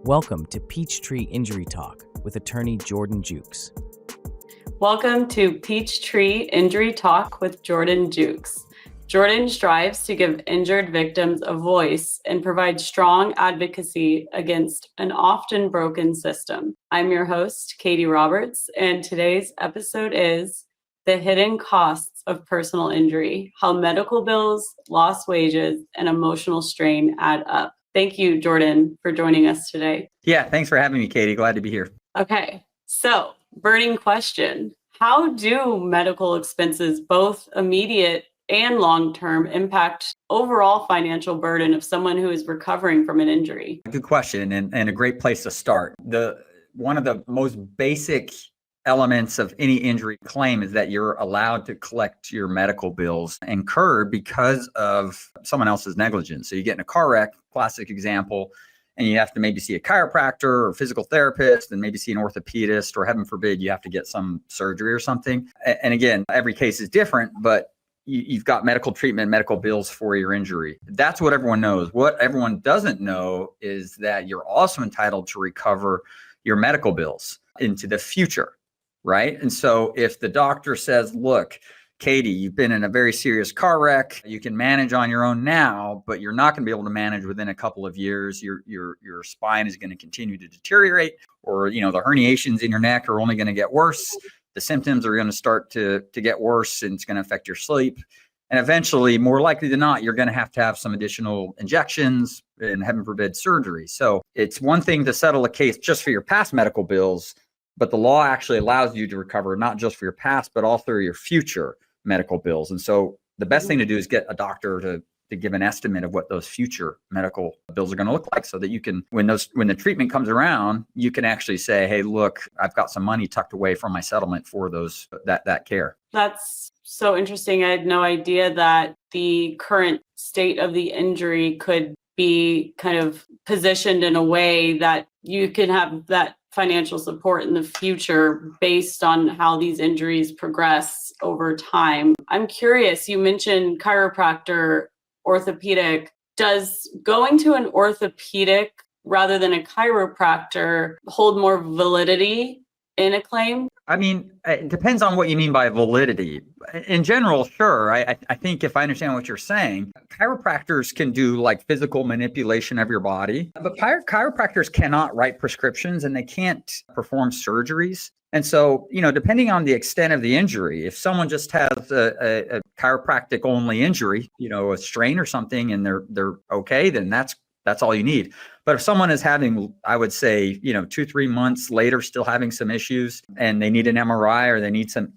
Welcome to Peachtree Injury Talk with attorney Jordan Jewkes. Welcome to Peachtree Injury Talk with Jordan Jewkes. Jordan strives to give injured victims a voice and provide strong advocacy against an often broken system. I'm your host, Katie Roberts, and today's episode is The Hidden Costs of Personal Injury, How Medical Bills, Lost Wages, and Emotional Strain Add Up. Thank you, Jordan, for joining us today. Yeah, thanks for having me, Katie. Glad to be here. Okay, so burning question. How do medical expenses, both immediate and long-term, impact overall financial burden of someone who is recovering from an injury? Good question, and a great place to start. One of the most basic elements of any injury claim is that you're allowed to collect your medical bills incurred because of someone else's negligence. So you get in a car wreck, classic example, and you have to maybe see a chiropractor or physical therapist and maybe see an orthopedist, or heaven forbid, you have to get some surgery or something. And again, every case is different, but you've got medical treatment, medical bills for your injury. That's what everyone knows. What everyone doesn't know is that you're also entitled to recover your medical bills into the future, right? And so if the doctor says, look, Katie, you've been in a very serious car wreck. You can manage on your own now, but you're not going to be able to manage within a couple of years. Your spine is going to continue to deteriorate, or the herniations in your neck are only going to get worse. The symptoms are going to start to get worse, and it's going to affect your sleep. And eventually, more likely than not, you're going to have some additional injections and, heaven forbid, surgery. So it's one thing to settle a case just for your past medical bills, but the law actually allows you to recover not just for your past, but also your future medical bills. And so the best thing to do is get a doctor to give an estimate of what those future medical bills are going to look like, so that you can, when the treatment comes around, you can actually say, hey, look, I've got some money tucked away from my settlement for that care. That's so interesting. I had no idea that the current state of the injury could be kind of positioned in a way that you can have that financial support in the future based on how these injuries progress over time. I'm curious, you mentioned chiropractor, orthopedic. Does going to an orthopedic rather than a chiropractor hold more validity in a claim? I mean, it depends on what you mean by validity. In general, sure. I think if I understand what you're saying, chiropractors can do like physical manipulation of your body, but chiropractors cannot write prescriptions and they can't perform surgeries. And so, depending on the extent of the injury, if someone just has a chiropractic only injury, a strain or something, and they're okay, then that's all you need. But if someone is having, I would say, 2-3 months later, still having some issues, and they need an MRI or they need some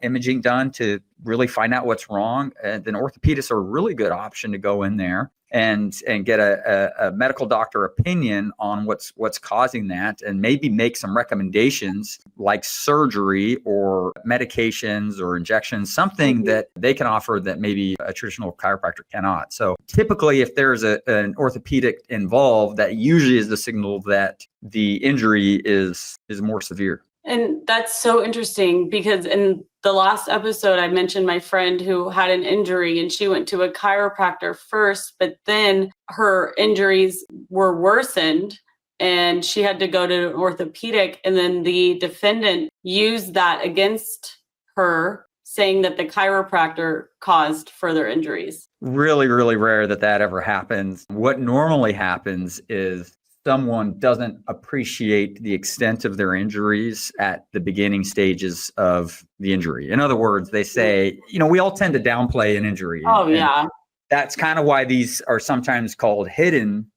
imaging done to really find out what's wrong, then orthopedists are a really good option to go in there and get a medical doctor opinion on what's causing that, and maybe make some recommendations like surgery or medications or injections, something that they can offer that maybe a traditional chiropractor cannot. So typically, if there's an orthopedic involved, that usually is the signal that the injury is more severe. And that's so interesting, because in the last episode, I mentioned my friend who had an injury and she went to a chiropractor first, but then her injuries were worsened and she had to go to an orthopedic. And then the defendant used that against her, saying that the chiropractor caused further injuries. Really, really rare that ever happens. What normally happens is someone doesn't appreciate the extent of their injuries at the beginning stages of the injury. In other words, they say, we all tend to downplay an injury. Oh, yeah. That's kind of why these are sometimes called hidden,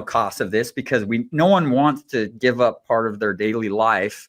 costs of this, because no one wants to give up part of their daily life,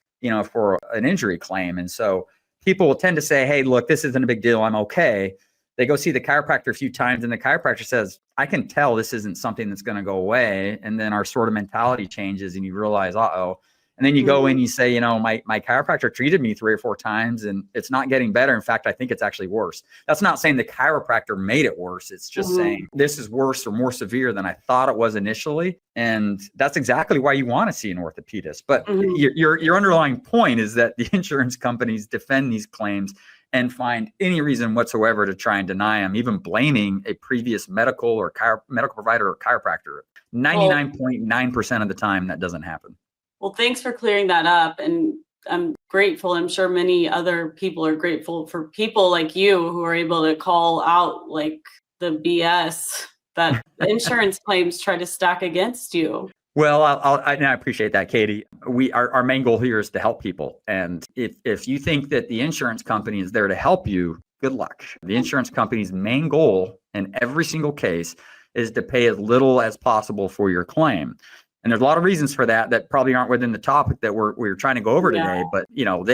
for an injury claim. And so people will tend to say, hey, look, this isn't a big deal. I'm okay. They go see the chiropractor a few times and the chiropractor says, I can tell this isn't something that's going to go away. And then our sort of mentality changes and you realize, uh-oh. And then you go in and you say, my chiropractor treated me 3 or 4 times and it's not getting better. In fact, I think it's actually worse. That's not saying the chiropractor made it worse. It's just saying this is worse or more severe than I thought it was initially. And that's exactly why you want to see an orthopedist. But your underlying point is that the insurance companies defend these claims and find any reason whatsoever to try and deny them, even blaming a previous medical provider or chiropractor. 99.9% of the time, that doesn't happen. Well, thanks for clearing that up. And I'm grateful. I'm sure many other people are grateful for people like you who are able to call out like the BS that insurance claims try to stack against you. Well, I appreciate that, Katie. Our main goal here is to help people. And if you think that the insurance company is there to help you, good luck. The insurance company's main goal in every single case is to pay as little as possible for your claim. And there's a lot of reasons for that probably aren't within the topic that we're trying to go over today. But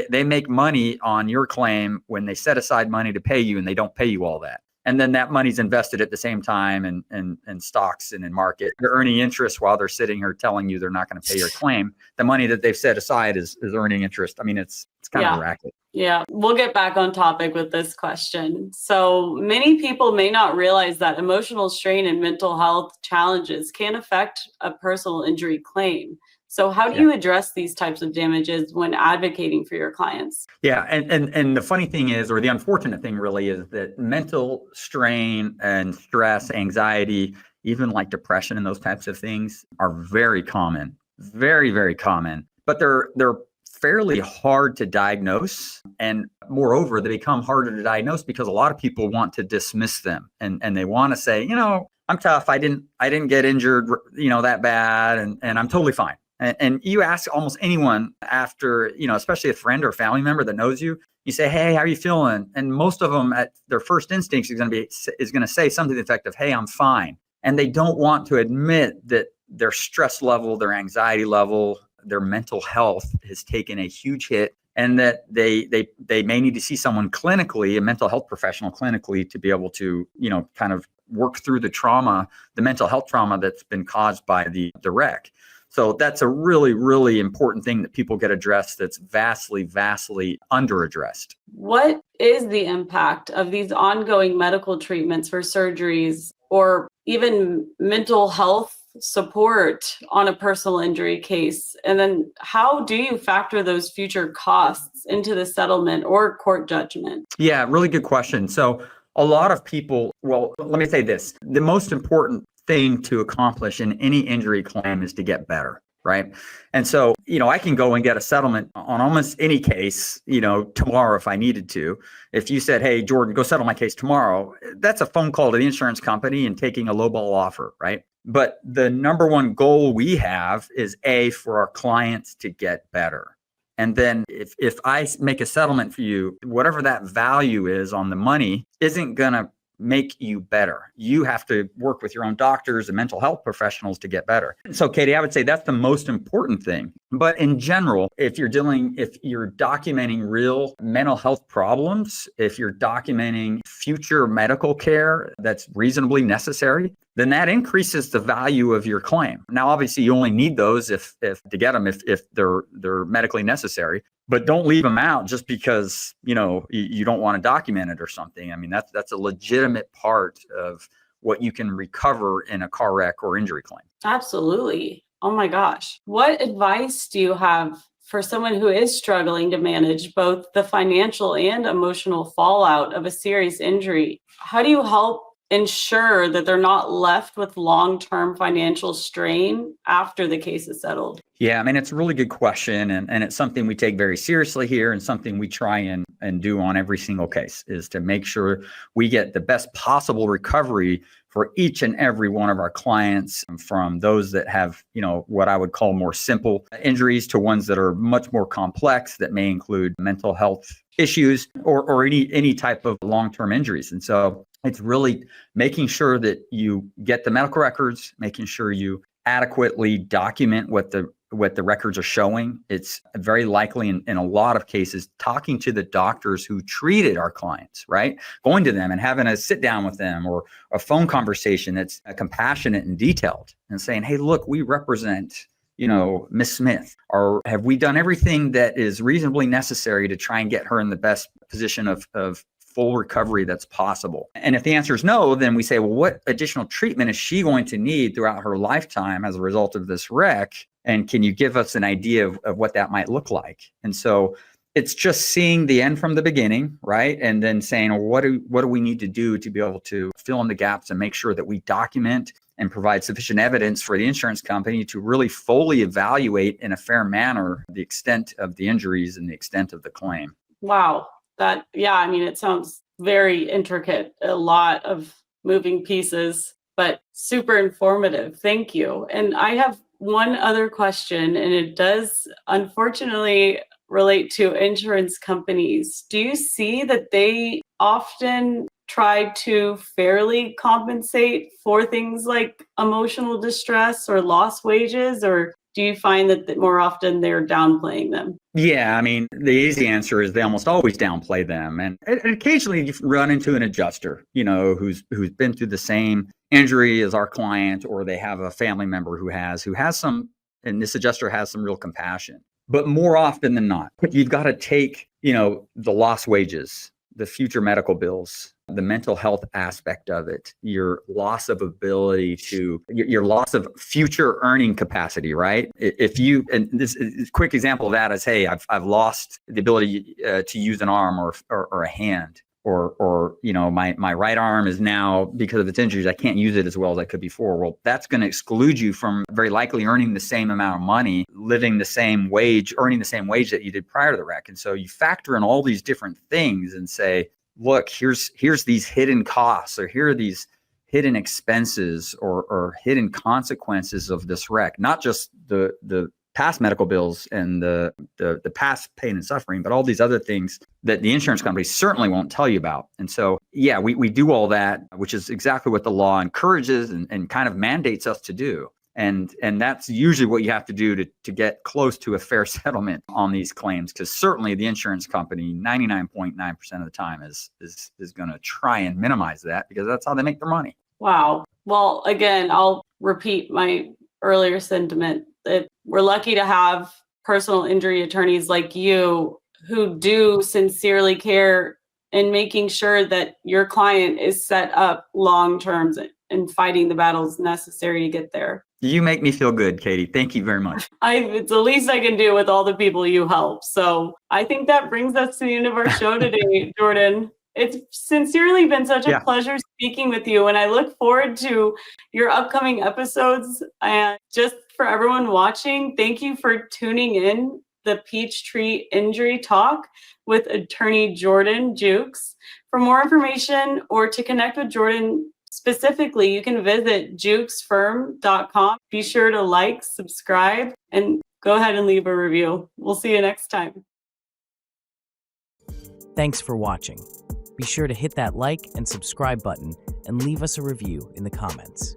they make money on your claim when they set aside money to pay you, and they don't pay you all that. And then that money's invested at the same time in stocks and in market. They're earning interest while they're sitting here telling you they're not going to pay your claim. The money that they've set aside is earning interest. I mean, it's kind of a racket. Yeah, we'll get back on topic with this question. So many people may not realize that emotional strain and mental health challenges can affect a personal injury claim. So how do you address these types of damages when advocating for your clients? Yeah, and the funny thing is, or the unfortunate thing really is that mental strain and stress, anxiety, even like depression and those types of things are very common, very, very common, but they're fairly hard to diagnose. And moreover, they become harder to diagnose because a lot of people want to dismiss them and they want to say, I'm tough. I didn't get injured, that bad. And I'm totally fine. And you ask almost anyone after, especially a friend or family member that knows you, you say, hey, how are you feeling? And most of them at their first instinct is going to say something to the effect of, hey, I'm fine. And they don't want to admit that their stress level, their anxiety level, their mental health has taken a huge hit, and that they may need to see someone clinically, a mental health professional clinically, to be able to, kind of work through the trauma, the mental health trauma that's been caused by the wreck. So that's a really, really important thing that people get addressed that's vastly, vastly under-addressed. What is the impact of these ongoing medical treatments for surgeries or even mental health support on a personal injury case? And then how do you factor those future costs into the settlement or court judgment? Yeah, really good question. So a lot of people, well, let me say this. The most important thing to accomplish in any injury claim is to get better, right? And so, I can go and get a settlement on almost any case, tomorrow if I needed to. If you said, hey, Jordan, go settle my case tomorrow, that's a phone call to the insurance company and taking a lowball offer, right? But the number one goal we have is for our clients to get better. And then if I make a settlement for you, whatever that value is on the money isn't going to make you better. You have to work with your own doctors and mental health professionals to get better. So, Katie, I would say that's the most important thing. But in general, if you're documenting real mental health problems, if you're documenting future medical care that's reasonably necessary, then that increases the value of your claim. Now, obviously, you only need those if to get them if they're medically necessary. But don't leave them out just because, you don't want to document it or something. I mean, that's a legitimate part of what you can recover in a car wreck or injury claim. Absolutely. Oh my gosh. What advice do you have for someone who is struggling to manage both the financial and emotional fallout of a serious injury? How do you help ensure that they're not left with long-term financial strain after the case is settled? Yeah, I mean, it's a really good question. And it's something we take very seriously here, and something we try and do on every single case is to make sure we get the best possible recovery for each and every one of our clients, from those that have, what I would call more simple injuries to ones that are much more complex that may include mental health issues or any type of long-term injuries. And so it's really making sure that you get the medical records, making sure you adequately document what the records are showing. It's very likely in a lot of cases, talking to the doctors who treated our clients, right? Going to them and having a sit down with them, or a phone conversation that's compassionate and detailed, and saying, hey, look, we represent, Miss Smith, or have we done everything that is reasonably necessary to try and get her in the best position of full recovery that's possible? And if the answer is no, then we say, well, what additional treatment is she going to need throughout her lifetime as a result of this wreck? And can you give us an idea of what that might look like? And so it's just seeing the end from the beginning, right? And then saying, well, what do we need to do to be able to fill in the gaps and make sure that we document and provide sufficient evidence for the insurance company to really fully evaluate in a fair manner the extent of the injuries and the extent of the claim. Wow. It sounds very intricate, a lot of moving pieces, but super informative. Thank you. And I have one other question, and it does unfortunately relate to insurance companies. Do you see that they often try to fairly compensate for things like emotional distress or lost wages, or do you find that more often they're downplaying them? Yeah, I mean, the easy answer is they almost always downplay them. And occasionally you run into an adjuster, who's been through the same injury as our client, or they have a family member who has some, and this adjuster has some real compassion. But more often than not, you've got to take, the lost wages, the future medical bills, the mental health aspect of it, your loss of ability to, your loss of future earning capacity, right? And this quick example of that is, hey, I've lost the ability to use an arm or a hand, or my right arm is now, because of its injuries, I can't use it as well as I could before. Well, that's going to exclude you from very likely earning the same amount of money, earning the same wage that you did prior to the wreck. And so you factor in all these different things and say, look, here's these hidden costs, or here are these hidden expenses or hidden consequences of this wreck, not just the past medical bills and the past pain and suffering, but all these other things that the insurance companies certainly won't tell you about. And so, yeah, we do all that, which is exactly what the law encourages and kind of mandates us to do. And that's usually what you have to do to get close to a fair settlement on these claims, because certainly the insurance company 99.9% of the time is going to try and minimize that, because that's how they make their money. Wow. Well, again, I'll repeat my earlier sentiment that we're lucky to have personal injury attorneys like you who do sincerely care in making sure that your client is set up long-term and fighting the battles necessary to get there. You make me feel good, Katie. Thank you very much. It's the least I can do with all the people you help. So I think that brings us to the end of our show today, Jordan. It's sincerely been such a pleasure speaking with you, and I look forward to your upcoming episodes. And just for everyone watching, thank you for tuning in the Peachtree Injury Talk with attorney Jordan Jewkes. For more information or to connect with Jordan specifically, you can visit jewkesfirm.com. Be sure to like, subscribe, and go ahead and leave a review. We'll see you next time. Thanks for watching. Be sure to hit that like and subscribe button and leave us a review in the comments.